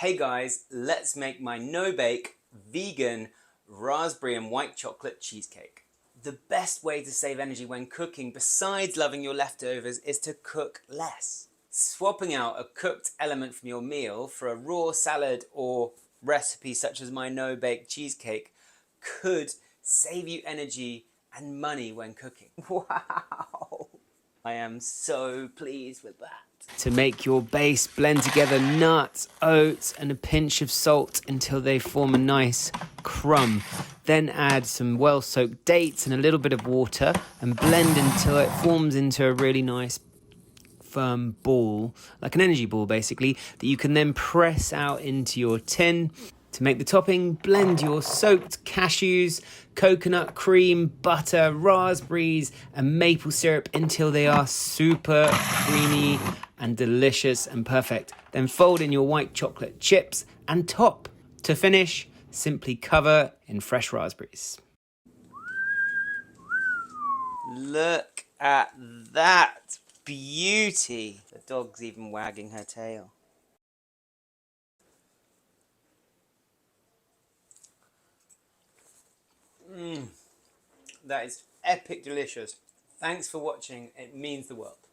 Hey guys, let's make my no-bake, vegan, raspberry and white chocolate cheesecake. The best way to save energy when cooking, besides loving your leftovers, is to cook less. Swapping out a cooked element from your meal for a raw salad or recipe such as my no-bake cheesecake could save you energy and money when cooking. Wow! I am so pleased with that. To make your base, blend together nuts, oats and a pinch of salt until they form a nice crumb. Then add some well-soaked dates and a little bit of water and blend until it forms into a really nice firm ball, like an energy ball basically, that you can then press out into your tin. To make the topping, blend your soaked cashews, coconut cream, butter, raspberries and maple syrup until they are super creamy and delicious and perfect. Then fold in your white chocolate chips and top. To finish, simply cover in fresh raspberries. Look at that beauty! The dog's even wagging her tail. That is epic delicious. Thanks for watching, it means the world.